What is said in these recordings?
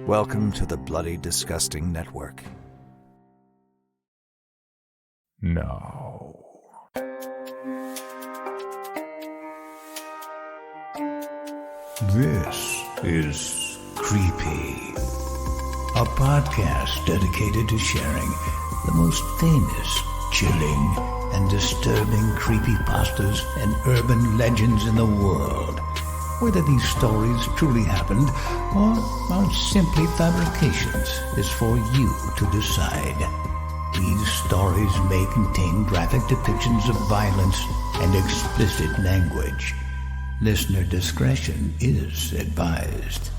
Welcome to the Bloody Disgusting Network. No. This is Creepy, a podcast dedicated to sharing the most famous, chilling, and disturbing creepypastas and urban legends in the world. Whether these stories truly happened or are simply fabrications is for you to decide. These stories may contain graphic depictions of violence and explicit language. Listener discretion is advised.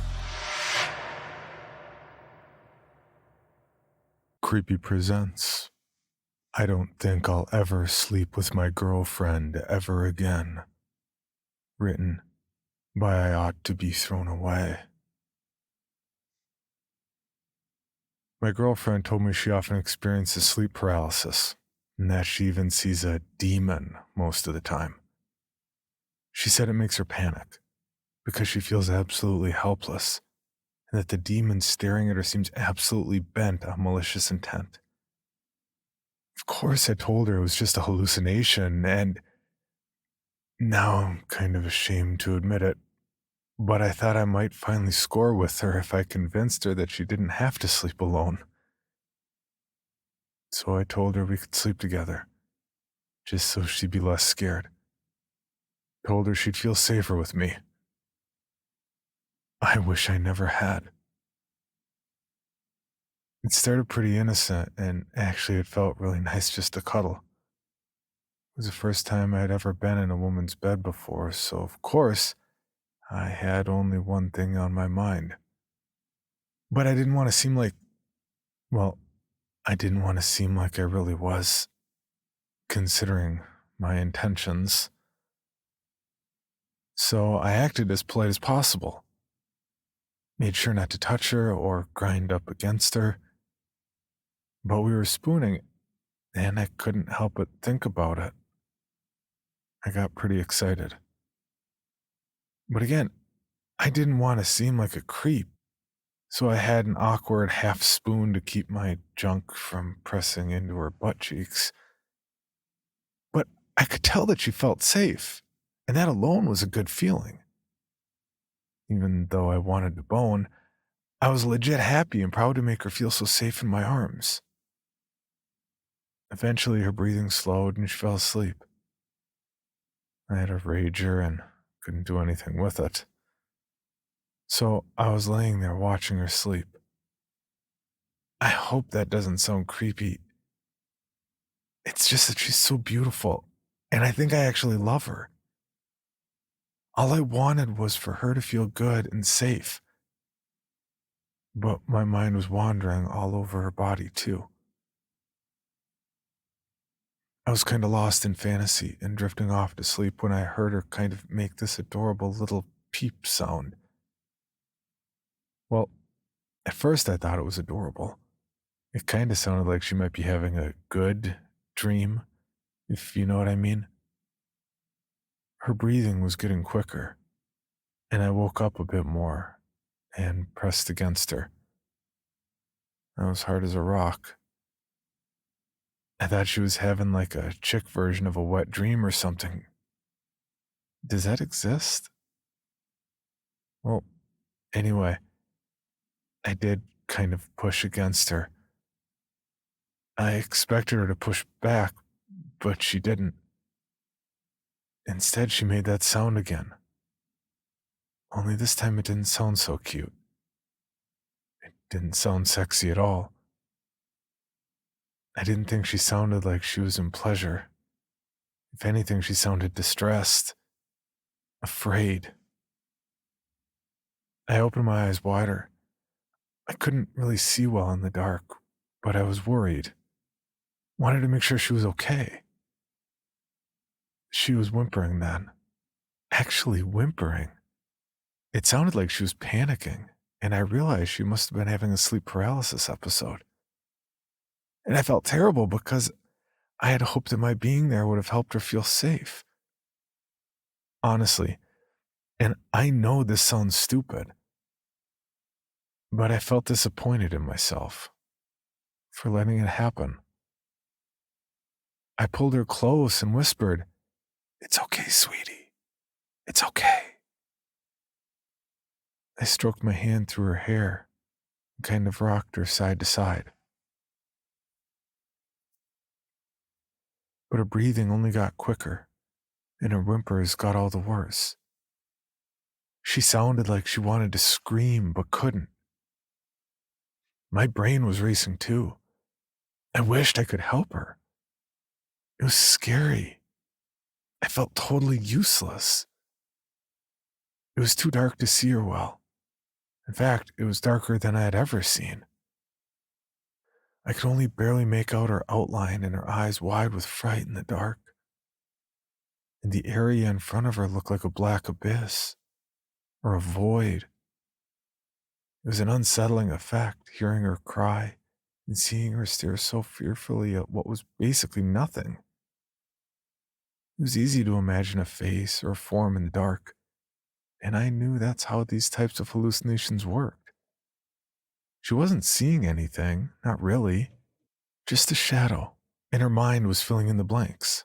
Creepy presents I Don't Think I'll Ever Sleep With My Girlfriend Ever Again. Written by I Ought to Be Thrown Away. My girlfriend told me she often experiences sleep paralysis, and that she even sees a demon most of the time. She said it makes her panic, because she feels absolutely helpless, and that the demon staring at her seems absolutely bent on malicious intent. Of course, I told her it was just a hallucination, and now I'm kind of ashamed to admit it, but I thought I might finally score with her if I convinced her that she didn't have to sleep alone. So I told her we could sleep together, just so she'd be less scared. Told her she'd feel safer with me. I wish I never had. It started pretty innocent, and actually it felt really nice just to cuddle. It was the first time I'd ever been in a woman's bed before, so of course, I had only one thing on my mind. But I didn't want to seem like, I didn't want to seem like I really was, considering my intentions. So I acted as polite as possible. Made sure not to touch her or grind up against her. But we were spooning, and I couldn't help but think about it. I got pretty excited. But again, I didn't want to seem like a creep, so I had an awkward half spoon to keep my junk from pressing into her butt cheeks. But I could tell that she felt safe, and that alone was a good feeling. Even though I wanted to bone, I was legit happy and proud to make her feel so safe in my arms. Eventually, her breathing slowed and she fell asleep. I had a rager and couldn't do anything with it. So I was laying there watching her sleep. I hope that doesn't sound creepy. It's just that she's so beautiful, and I think I actually love her. All I wanted was for her to feel good and safe. But my mind was wandering all over her body, too. I was kind of lost in fantasy and drifting off to sleep when I heard her kind of make this adorable little peep sound. Well, at first I thought it was adorable. It kind of sounded like she might be having a good dream, if you know what I mean. Her breathing was getting quicker, and I woke up a bit more and pressed against her. I was hard as a rock. I thought she was having like a chick version of a wet dream or something. Does that exist? Well, anyway, I did kind of push against her. I expected her to push back, but she didn't. Instead, she made that sound again. Only this time it didn't sound so cute. It didn't sound sexy at all. I didn't think she sounded like she was in pleasure. If anything, she sounded distressed, afraid. I opened my eyes wider. I couldn't really see well in the dark, but I was worried. Wanted to make sure she was okay. She was whimpering then. Actually whimpering. It sounded like she was panicking, and I realized she must have been having a sleep paralysis episode. And I felt terrible because I had hoped that my being there would have helped her feel safe. Honestly, and I know this sounds stupid, But I felt disappointed in myself for letting it happen. I pulled her close and whispered, "It's okay, sweetie. It's okay." I stroked my hand through her hair and kind of rocked her side to side. But her breathing only got quicker, and her whimpers got all the worse. She sounded like she wanted to scream but couldn't. My brain was racing too. I wished I could help her. It was scary. I felt totally useless. It was too dark to see her well. In fact, it was darker than I had ever seen. I could only barely make out her outline and her eyes wide with fright in the dark. And the area in front of her looked like a black abyss or a void. It was an unsettling effect, hearing her cry and seeing her stare so fearfully at what was basically nothing. It was easy to imagine a face or a form in the dark, and I knew that's how these types of hallucinations worked. She wasn't seeing anything, not really, just a shadow, and her mind was filling in the blanks.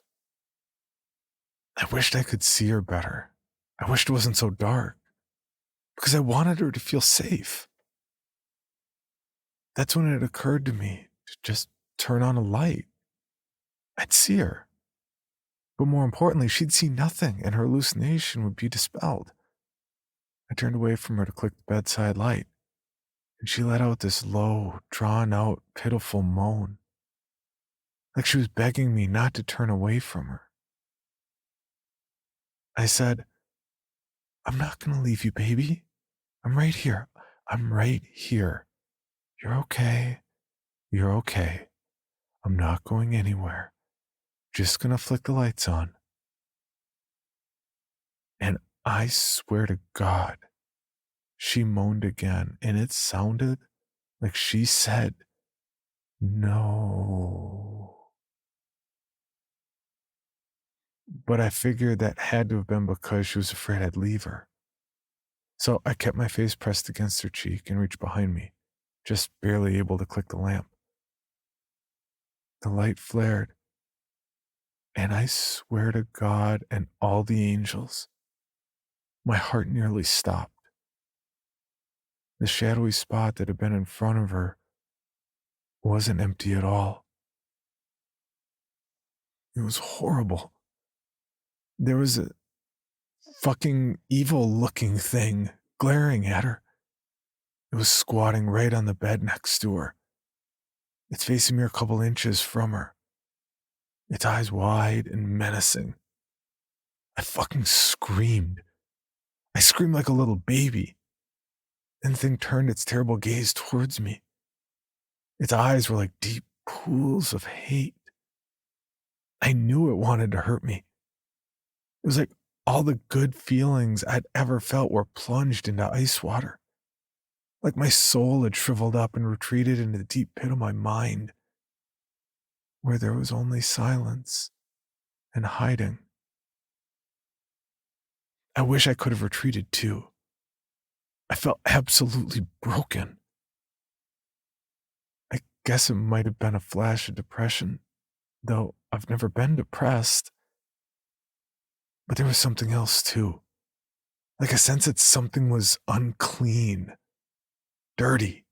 I wished I could see her better. I wished it wasn't so dark, because I wanted her to feel safe. That's when it occurred to me to just turn on a light. I'd see her. But more importantly, she'd see nothing and her hallucination would be dispelled. I turned away from her to click the bedside light, and she let out this low, drawn-out, pitiful moan, like she was begging me not to turn away from her. I said, "I'm not going to leave you, baby. I'm right here. I'm right here. You're okay. You're okay. I'm not going anywhere. Just going to flick the lights on." And I swear to God, she moaned again, and it sounded like she said, "No." But I figured that had to have been because she was afraid I'd leave her. So I kept my face pressed against her cheek and reached behind me, just barely able to click the lamp. The light flared, and I swear to God and all the angels, my heart nearly stopped. The shadowy spot that had been in front of her wasn't empty at all. It was horrible. There was a fucking evil-looking thing glaring at her. It was squatting right on the bed next to her. It's facing me a couple inches from her. Its eyes wide and menacing. I fucking screamed. I screamed like a little baby. Then the thing turned its terrible gaze towards me. Its eyes were like deep pools of hate. I knew it wanted to hurt me. It was like all the good feelings I'd ever felt were plunged into ice water. Like my soul had shriveled up and retreated into the deep pit of my mind, where there was only silence and hiding. I wish I could have retreated too. I felt absolutely broken. I guess it might have been a flash of depression, though I've never been depressed. But there was something else too. Like a sense that something was unclean, dirty.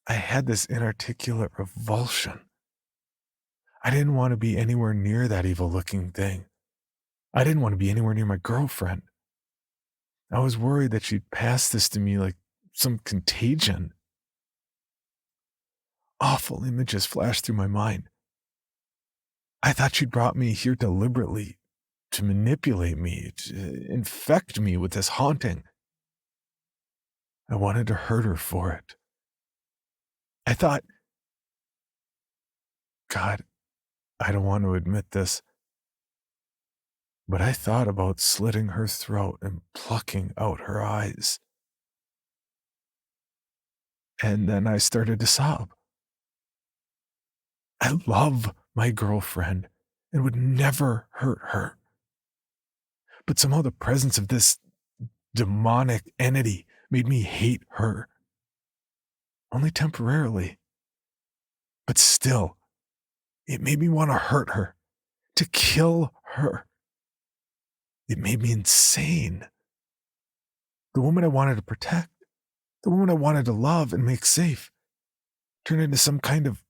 I had this inarticulate revulsion. I didn't want to be anywhere near that evil-looking thing. I didn't want to be anywhere near my girlfriend. I was worried that she'd pass this to me like some contagion. Awful images flashed through my mind. I thought she'd brought me here deliberately to manipulate me, to infect me with this haunting. I wanted to hurt her for it. I thought, God, I don't want to admit this, but I thought about slitting her throat and plucking out her eyes. And then I started to sob. I love my girlfriend and would never hurt her. But somehow the presence of this demonic entity made me hate her. Only temporarily. But still, it made me want to hurt her, to kill her. It made me insane. The woman I wanted to protect, the woman I wanted to love and make safe, turned into some kind of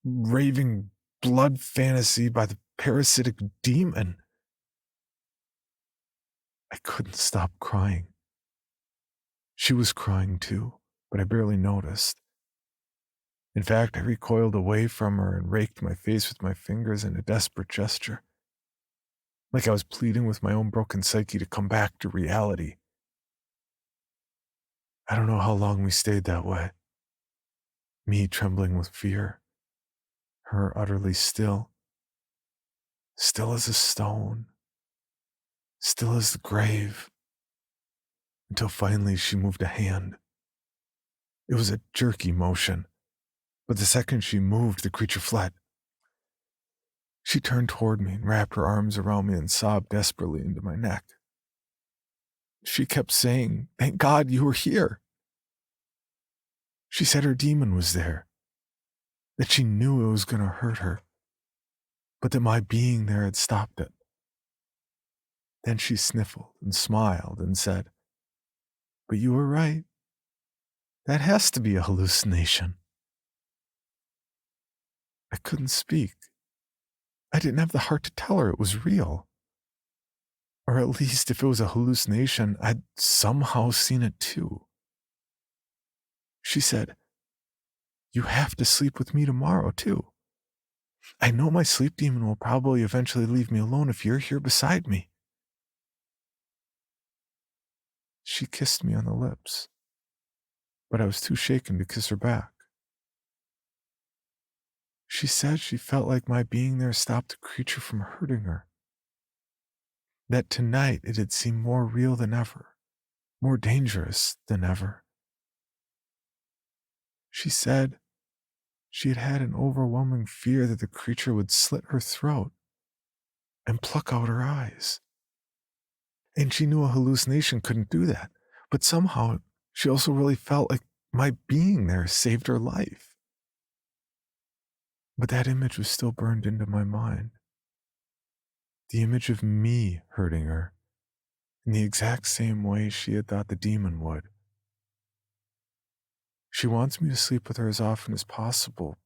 raving blood fantasy by the parasitic demon. I couldn't stop crying. She was crying too, but I barely noticed. In fact, I recoiled away from her and raked my face with my fingers in a desperate gesture, like I was pleading with my own broken psyche to come back to reality. I don't know how long we stayed that way. Me trembling with fear, her utterly still as a stone, still as the grave, until finally she moved a hand. It was a jerky motion, but the second she moved, the creature fled. She turned toward me and wrapped her arms around me and sobbed desperately into my neck. She kept saying, "Thank God you were here." She said her demon was there, that she knew it was going to hurt her, but that my being there had stopped it. Then she sniffled and smiled and said, "But you were right. That has to be a hallucination." I couldn't speak. I didn't have the heart to tell her it was real. Or at least if it was a hallucination, I'd somehow seen it too. She said, "You have to sleep with me tomorrow too. I know my sleep demon will probably eventually leave me alone if you're here beside me." She kissed me on the lips, but I was too shaken to kiss her back. She said she felt like my being there stopped the creature from hurting her. That tonight it had seemed more real than ever, more dangerous than ever. She said she had an overwhelming fear that the creature would slit her throat and pluck out her eyes. And she knew a hallucination couldn't do that, but somehow she also really felt like my being there saved her life. But that image was still burned into my mind. The image of me hurting her in the exact same way she had thought the demon would. She wants me to sleep with her as often as possible,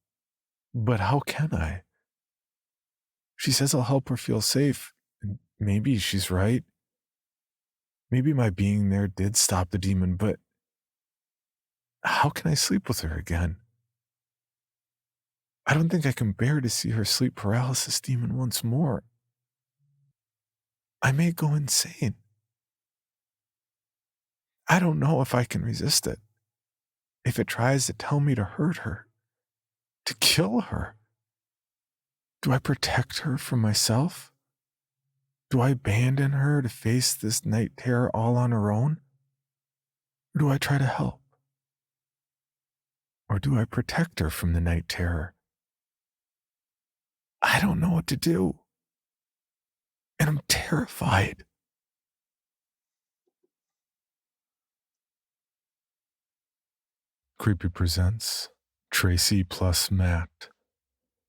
but how can I? She says I'll help her feel safe, and maybe she's right. Maybe my being there did stop the demon, but how can I sleep with her again? I don't think I can bear to see her sleep paralysis demon once more. I may go insane. I don't know if I can resist it. If it tries to tell me to hurt her, to kill her, do I protect her from myself? Do I abandon her to face this night terror all on her own? Or do I try to help? Or do I protect her from the night terror? I don't know what to do. And I'm terrified. Creepy presents Tracy plus Matt,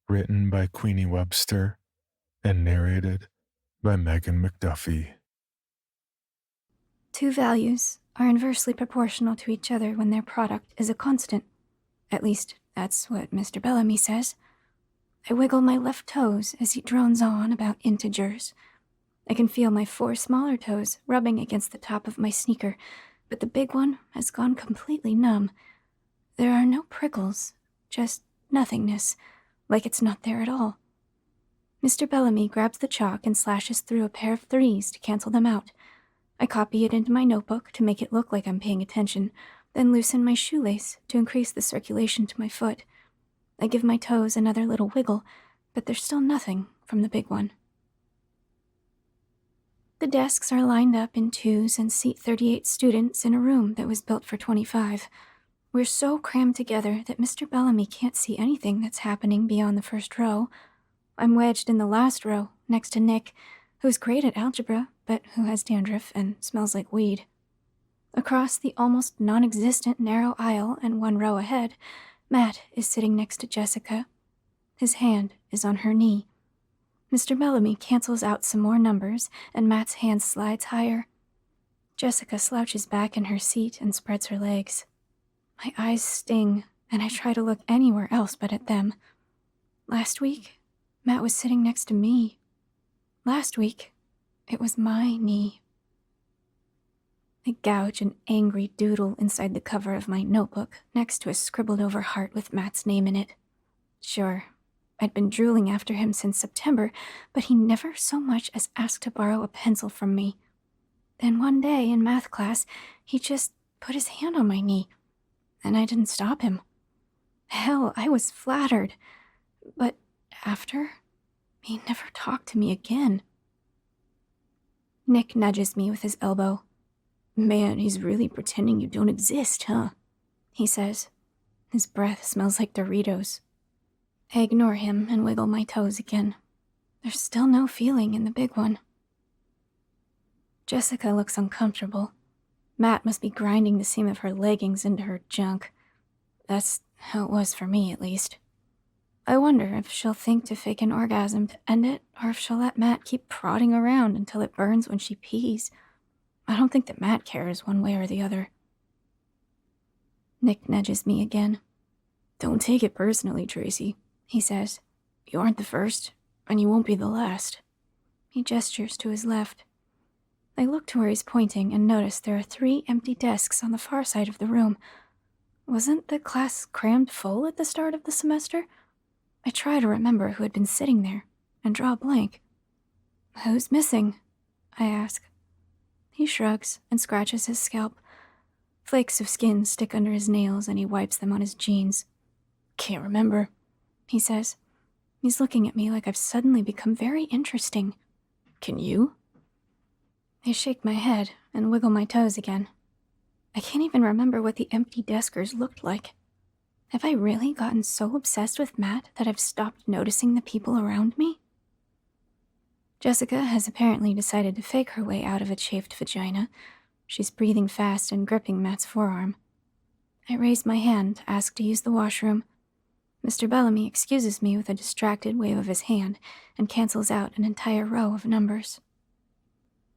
written by Queenie Webster and narrated by Megan McDuffie. Two values are inversely proportional to each other when their product is a constant. At least, that's what Mr. Bellamy says. I wiggle my left toes as he drones on about integers. I can feel my 4 smaller toes rubbing against the top of my sneaker, but the big one has gone completely numb. There are no prickles, just nothingness, like it's not there at all. Mr. Bellamy grabs the chalk and slashes through a pair of 3s to cancel them out. I copy it into my notebook to make it look like I'm paying attention, then loosen my shoelace to increase the circulation to my foot. I give my toes another little wiggle, but there's still nothing from the big one. The desks are lined up in 2s and seat 38 students in a room that was built for 25. We're so crammed together that Mr. Bellamy can't see anything that's happening beyond the first row. I'm wedged in the last row, next to Nick, who's great at algebra, but who has dandruff and smells like weed. Across the almost non-existent narrow aisle and one row ahead, Matt is sitting next to Jessica. His hand is on her knee. Mr. Bellamy cancels out some more numbers, and Matt's hand slides higher. Jessica slouches back in her seat and spreads her legs. My eyes sting, and I try to look anywhere else but at them. Last week, Matt was sitting next to me. Last week, it was my knee. I gouge an angry doodle inside the cover of my notebook next to a scribbled-over heart with Matt's name in it. Sure, I'd been drooling after him since September, but he never so much as asked to borrow a pencil from me. Then one day in math class, he just put his hand on my knee, and I didn't stop him. Hell, I was flattered. But after, he never talked to me again. Nick nudges me with his elbow. "Man, he's really pretending you don't exist, huh?" he says. His breath smells like Doritos. I ignore him and wiggle my toes again. There's still no feeling in the big one. Jessica looks uncomfortable. Matt must be grinding the seam of her leggings into her junk. That's how it was for me, at least. I wonder if she'll think to fake an orgasm to end it, or if she'll let Matt keep prodding around until it burns when she pees. I don't think that Matt cares one way or the other. Nick nudges me again. "Don't take it personally, Tracy," he says. "You aren't the first, and you won't be the last." He gestures to his left. I look to where he's pointing and notice there are 3 empty desks on the far side of the room. Wasn't the class crammed full at the start of the semester? I try to remember who had been sitting there and draw a blank. "Who's missing?" I ask. He shrugs and scratches his scalp. Flakes of skin stick under his nails and he wipes them on his jeans. "Can't remember," he says. He's looking at me like I've suddenly become very interesting. "Can you?" I shake my head and wiggle my toes again. I can't even remember what the empty deskers looked like. Have I really gotten so obsessed with Matt that I've stopped noticing the people around me? Jessica has apparently decided to fake her way out of a chafed vagina. She's breathing fast and gripping Matt's forearm. I raise my hand to ask to use the washroom. Mr. Bellamy excuses me with a distracted wave of his hand and cancels out an entire row of numbers.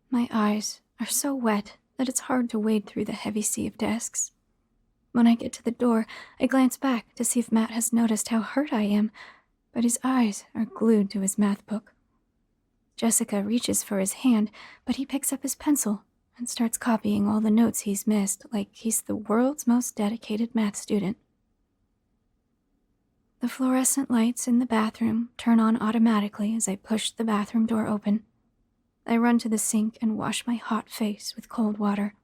My eyes are so wet that it's hard to wade through the heavy sea of desks. When I get to the door, I glance back to see if Matt has noticed how hurt I am, but his eyes are glued to his math book. Jessica reaches for his hand, but he picks up his pencil and starts copying all the notes he's missed like he's the world's most dedicated math student. The fluorescent lights in the bathroom turn on automatically as I push the bathroom door open. I run to the sink and wash my hot face with cold water.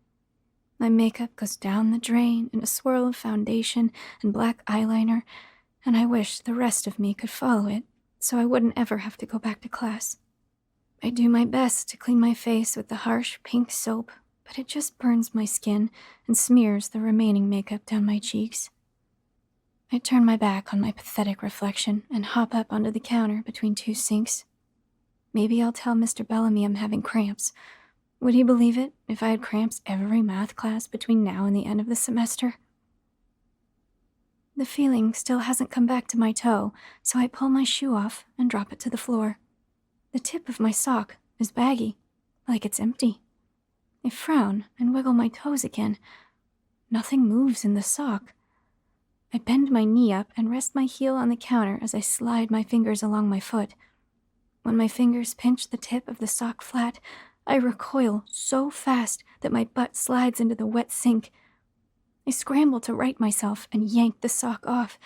My makeup goes down the drain in a swirl of foundation and black eyeliner, and I wish the rest of me could follow it so I wouldn't ever have to go back to class. I do my best to clean my face with the harsh pink soap, but it just burns my skin and smears the remaining makeup down my cheeks. I turn my back on my pathetic reflection and hop up onto the counter between 2 sinks. Maybe I'll tell Mr. Bellamy I'm having cramps. Would he believe it if I had cramps every math class between now and the end of the semester? The feeling still hasn't come back to my toe, so I pull my shoe off and drop it to the floor. The tip of my sock is baggy, like it's empty. I frown and wiggle my toes again. Nothing moves in the sock. I bend my knee up and rest my heel on the counter as I slide my fingers along my foot. When my fingers pinch the tip of the sock flat, I recoil so fast that my butt slides into the wet sink. I scramble to right myself and yank the sock off.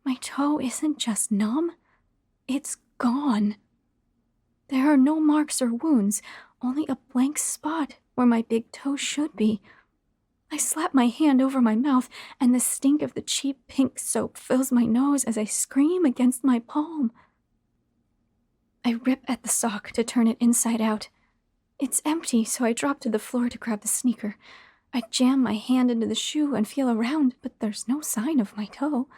My toe isn't just numb, it's gone. There are no marks or wounds, only a blank spot where my big toe should be. I slap my hand over my mouth, and the stink of the cheap pink soap fills my nose as I scream against my palm. I rip at the sock to turn it inside out. It's empty, so I drop to the floor to grab the sneaker. I jam my hand into the shoe and feel around, but there's no sign of my toe.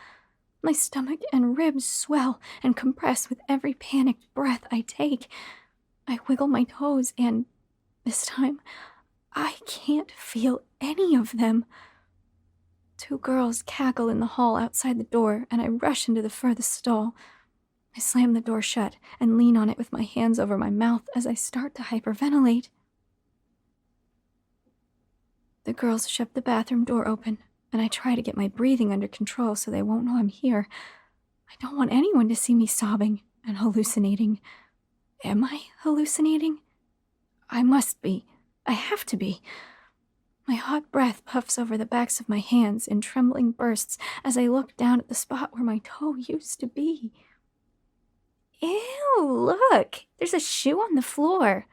My stomach and ribs swell and compress with every panicked breath I take. I wiggle my toes and, this time, I can't feel any of them. 2 girls cackle in the hall outside the door, and I rush into the furthest stall. I slam the door shut and lean on it with my hands over my mouth as I start to hyperventilate. The girls shove the bathroom door open, and I try to get my breathing under control so they won't know I'm here. I don't want anyone to see me sobbing and hallucinating. Am I hallucinating? I must be. I have to be. My hot breath puffs over the backs of my hands in trembling bursts as I look down at the spot where my toe used to be. Ew, look! There's a shoe on the floor.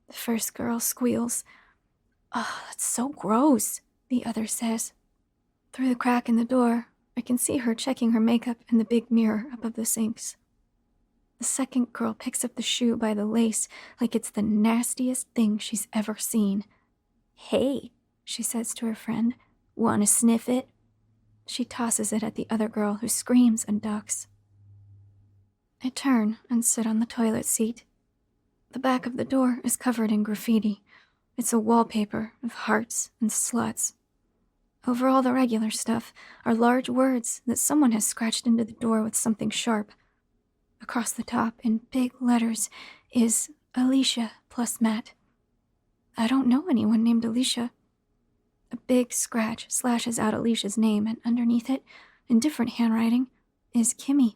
The first girl squeals. Oh, that's so gross, the other says. Through the crack in the door, I can see her checking her makeup in the big mirror above the sinks. The second girl picks up the shoe by the lace like it's the nastiest thing she's ever seen. Hey, she says to her friend, wanna sniff it? She tosses it at the other girl, who screams and ducks. I turn and sit on the toilet seat. The back of the door is covered in graffiti. It's a wallpaper of hearts and sluts. Over all the regular stuff are large words that someone has scratched into the door with something sharp. Across the top, in big letters, is Alicia plus Matt. I don't know anyone named Alicia. A big scratch slashes out Alicia's name, and underneath it, in different handwriting, is Kimmy.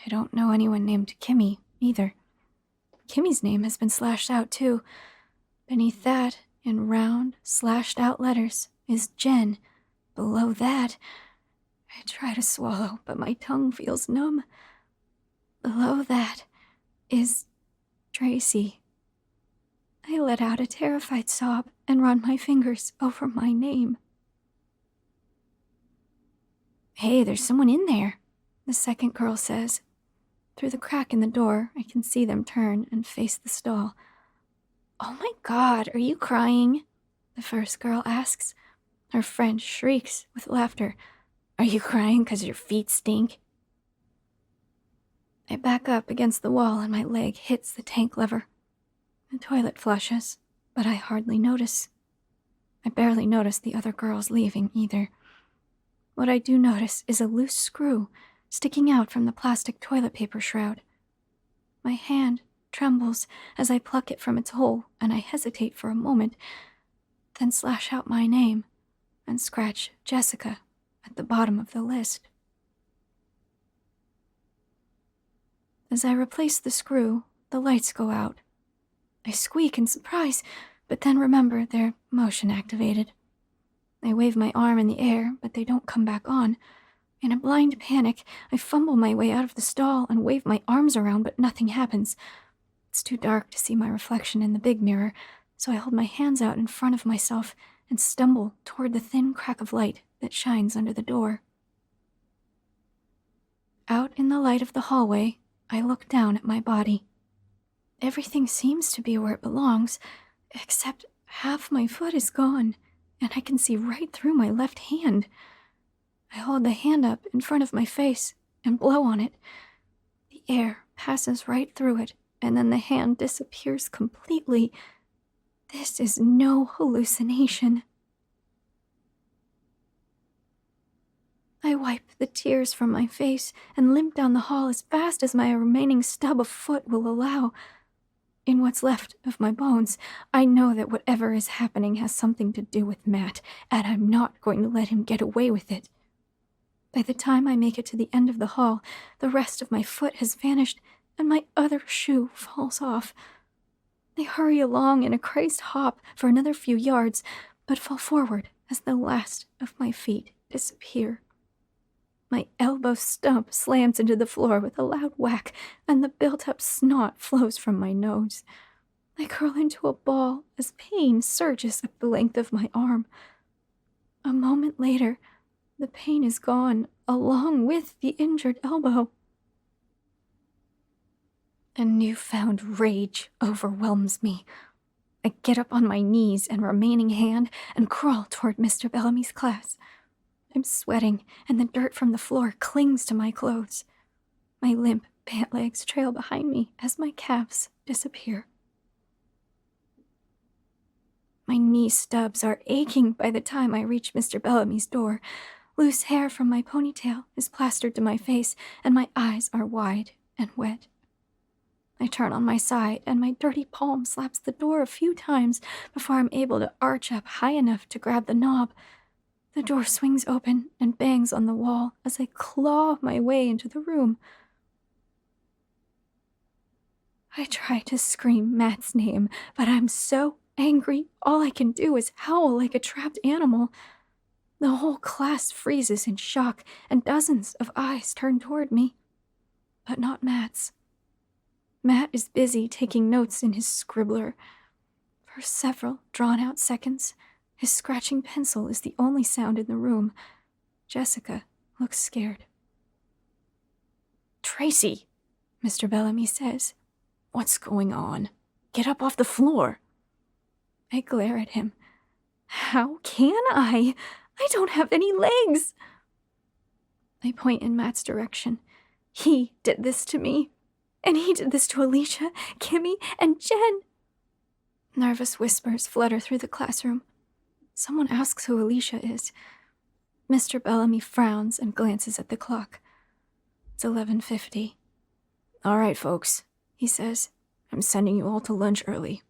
I don't know anyone named Kimmy, either. Kimmy's name has been slashed out, too. Beneath that, in round, slashed-out letters, is Jen. Below that, I try to swallow, but my tongue feels numb. Below that is Tracy. I let out a terrified sob and run my fingers over my name. Hey, there's someone in there, the second girl says. Through the crack in the door, I can see them turn and face the stall. Oh my God, are you crying? The first girl asks. Her friend shrieks with laughter. Are you crying 'cause your feet stink? I back up against the wall and my leg hits the tank lever. The toilet flushes, but I hardly notice. I barely notice the other girls leaving either. What I do notice is a loose screw sticking out from the plastic toilet paper shroud. My hand trembles as I pluck it from its hole, and I hesitate for a moment, then slash out my name and scratch Jessica at the bottom of the list. As I replace the screw, the lights go out. I squeak in surprise, but then remember they're motion activated. I wave my arm in the air, but they don't come back on. In a blind panic, I fumble my way out of the stall and wave my arms around, but nothing happens. It's too dark to see my reflection in the big mirror, so I hold my hands out in front of myself and stumble toward the thin crack of light that shines under the door. Out in the light of the hallway, I look down at my body. Everything seems to be where it belongs, except half my foot is gone, and I can see right through my left hand. I hold the hand up in front of my face and blow on it. The air passes right through it, and then the hand disappears completely. This is no hallucination. I wipe the tears from my face and limp down the hall as fast as my remaining stub of foot will allow. In what's left of my bones, I know that whatever is happening has something to do with Matt, and I'm not going to let him get away with it. By the time I make it to the end of the hall, the rest of my foot has vanished, and my other shoe falls off. I hurry along in a crazed hop for another few yards, but fall forward as the last of my feet disappear. My elbow stump slams into the floor with a loud whack, and the built-up snot flows from my nose. I curl into a ball as pain surges up the length of my arm. A moment later, the pain is gone, along with the injured elbow. A newfound rage overwhelms me. I get up on my knees and remaining hand and crawl toward Mr. Bellamy's class. I'm sweating, and the dirt from the floor clings to my clothes. My limp pant legs trail behind me as my calves disappear. My knee stubs are aching by the time I reach Mr. Bellamy's door. Loose hair from my ponytail is plastered to my face, and my eyes are wide and wet. I turn on my side, and my dirty palm slaps the door a few times before I'm able to arch up high enough to grab the knob. The door swings open and bangs on the wall as I claw my way into the room. I try to scream Matt's name, but I'm so angry, all I can do is howl like a trapped animal. The whole class freezes in shock, and dozens of eyes turn toward me. But not Matt's. Matt is busy taking notes in his scribbler. For several drawn-out seconds, his scratching pencil is the only sound in the room. Jessica looks scared. "Tracy," Mr. Bellamy says. "What's going on? Get up off the floor." I glare at him. How can I? I don't have any legs. I point in Matt's direction. He did this to me. And he did this to Alicia, Kimmy, and Jen. Nervous whispers flutter through the classroom. Someone asks who Alicia is. Mr. Bellamy frowns and glances at the clock. It's 11:50. "All right, folks," he says. "I'm sending you all to lunch early.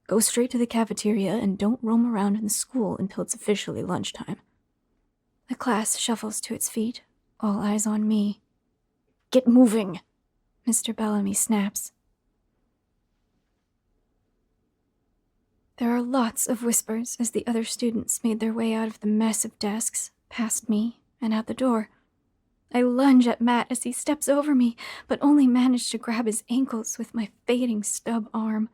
Go straight to the cafeteria and don't roam around in the school until it's officially lunchtime." The class shuffles to its feet, all eyes on me. "Get moving," Mr. Bellamy snaps. There are lots of whispers as the other students made their way out of the mess of desks, past me, and out the door. I lunge at Matt as he steps over me, but only manage to grab his ankles with my fading stub arm.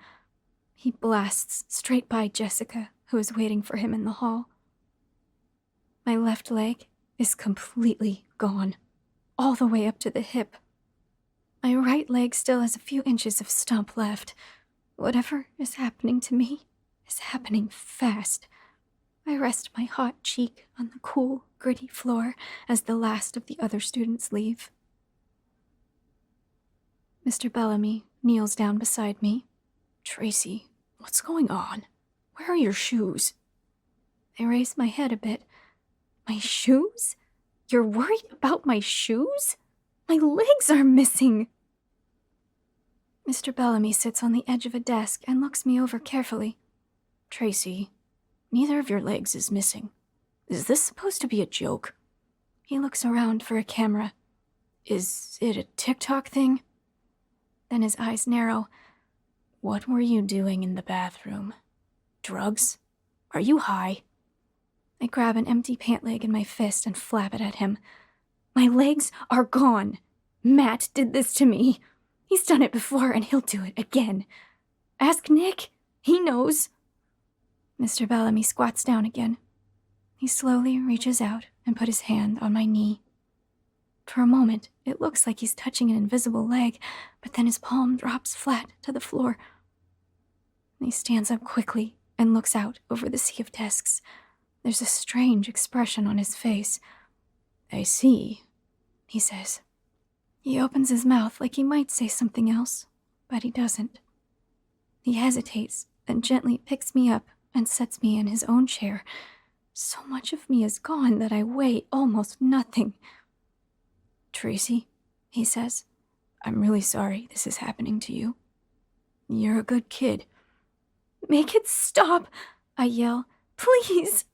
He blasts straight by Jessica, who is waiting for him in the hall. My left leg is completely gone, all the way up to the hip. My right leg still has a few inches of stump left. Whatever is happening to me is happening fast. I rest my hot cheek on the cool, gritty floor as the last of the other students leave. Mr. Bellamy kneels down beside me. "Tracy, what's going on? Where are your shoes?" I raise my head a bit. My shoes? You're worried about my shoes? My legs are missing. Mr. Bellamy sits on the edge of a desk and looks me over carefully. "Tracy, neither of your legs is missing. Is this supposed to be a joke?" He looks around for a camera. "Is it a TikTok thing?" Then his eyes narrow. "What were you doing in the bathroom? Drugs? Are you high?" I grab an empty pant leg in my fist and flap it at him. My legs are gone. Matt did this to me. He's done it before and he'll do it again. Ask Nick. He knows. Mr. Bellamy squats down again. He slowly reaches out and put his hand on my knee. For a moment, it looks like he's touching an invisible leg, but then his palm drops flat to the floor. He stands up quickly and looks out over the sea of desks. There's a strange expression on his face. "I see," he says. He opens his mouth like he might say something else, but he doesn't. He hesitates and gently picks me up and sets me in his own chair. So much of me is gone that I weigh almost nothing. "Tracy," he says, "I'm really sorry this is happening to you. You're a good kid." Make it stop, I yell. Please.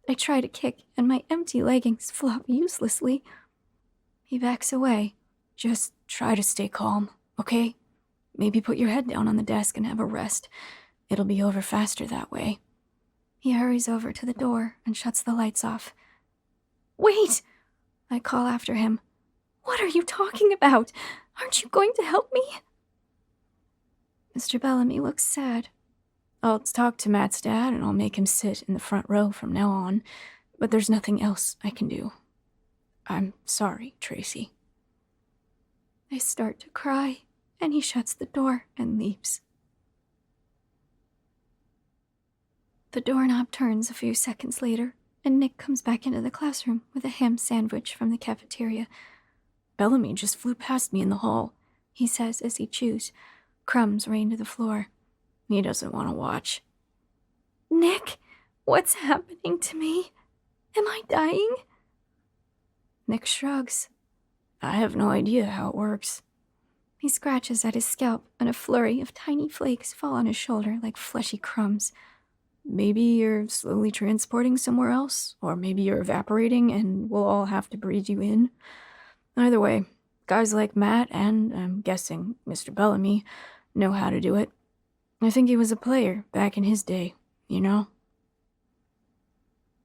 I try to kick, and my empty leggings flop uselessly. He backs away. "Just try to stay calm, okay? Maybe put your head down on the desk and have a rest. It'll be over faster that way." He hurries over to the door and shuts the lights off. Wait! I call after him. What are you talking about? Aren't you going to help me? Mr. Bellamy looks sad. "I'll talk to Matt's dad and I'll make him sit in the front row from now on, but there's nothing else I can do. I'm sorry, Tracy." I start to cry, and he shuts the door and leaves. The doorknob turns a few seconds later, and Nick comes back into the classroom with a ham sandwich from the cafeteria. "Bellamy just flew past me in the hall," he says as he chews. Crumbs rain to the floor. "He doesn't want to watch." Nick, what's happening to me? Am I dying? Nick shrugs. I have no idea how it works. He scratches at his scalp, and a flurry of tiny flakes fall on his shoulder like fleshy crumbs. Maybe you're slowly transporting somewhere else, or maybe you're evaporating and we'll all have to breathe you in. Either way, guys like Matt and, I'm guessing, Mr. Bellamy know how to do it. I think he was a player back in his day, you know?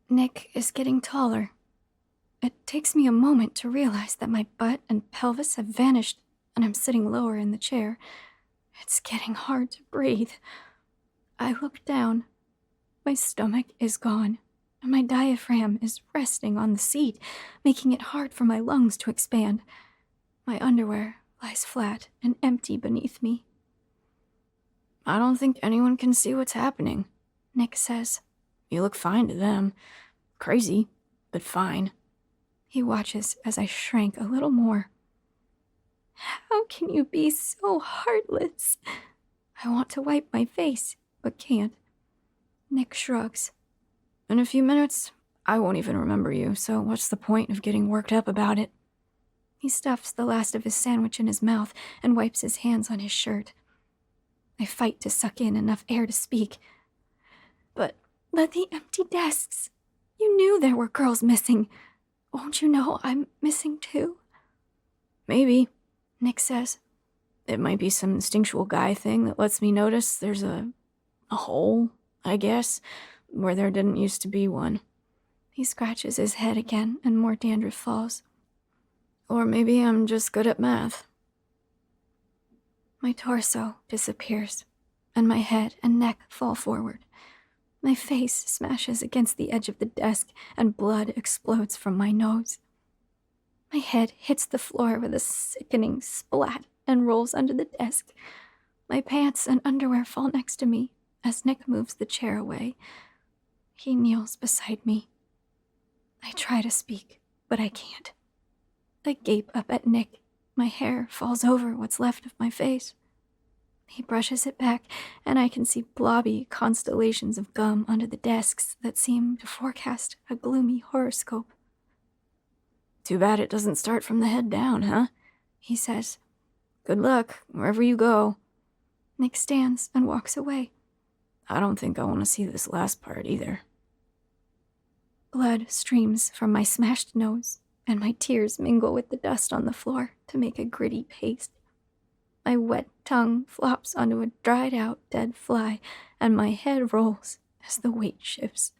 Nick is getting taller. It takes me a moment to realize that my butt and pelvis have vanished, and I'm sitting lower in the chair. It's getting hard to breathe. I look down. My stomach is gone, and my diaphragm is resting on the seat, making it hard for my lungs to expand. My underwear lies flat and empty beneath me. I don't think anyone can see what's happening, Nick says. You look fine to them. Crazy, but fine. He watches as I shrank a little more. How can you be so heartless? I want to wipe my face, but can't. Nick shrugs. In a few minutes, I won't even remember you, so what's the point of getting worked up about it? He stuffs the last of his sandwich in his mouth and wipes his hands on his shirt. I fight to suck in enough air to speak. But the empty desks. You knew there were girls missing. Won't you know I'm missing too? Maybe, Nick says. It might be some instinctual guy thing that lets me notice there's a hole, I guess, where there didn't used to be one. He scratches his head again and more dandruff falls. Or maybe I'm just good at math. My torso disappears, and my head and neck fall forward. My face smashes against the edge of the desk, and blood explodes from my nose. My head hits the floor with a sickening splat and rolls under the desk. My pants and underwear fall next to me as Nick moves the chair away. He kneels beside me. I try to speak, but I can't. I gape up at Nick. My hair falls over what's left of my face. He brushes it back, and I can see blobby constellations of gum under the desks that seem to forecast a gloomy horoscope. Too bad it doesn't start from the head down, huh? He says. Good luck, wherever you go. Nick stands and walks away. I don't think I want to see this last part either. Blood streams from my smashed nose, and my tears mingle with the dust on the floor to make a gritty paste. My wet tongue flops onto a dried-out dead fly, and my head rolls as the weight shifts.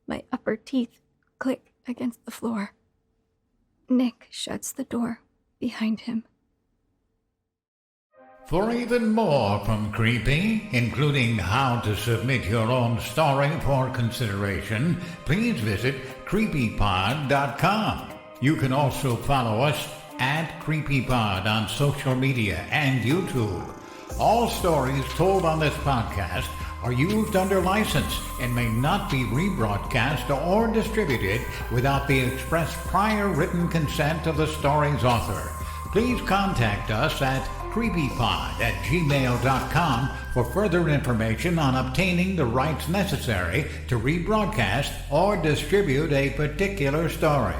My upper teeth click against the floor. Nick shuts the door behind him. For even more from Creepy, including how to submit your own story for consideration, please visit creepypod.com. You can also follow us at CreepyPod on social media and YouTube. All stories told on this podcast are used under license and may not be rebroadcast or distributed without the express prior written consent of the story's author. Please contact us at creepypod@gmail.com for further information on obtaining the rights necessary to rebroadcast or distribute a particular story.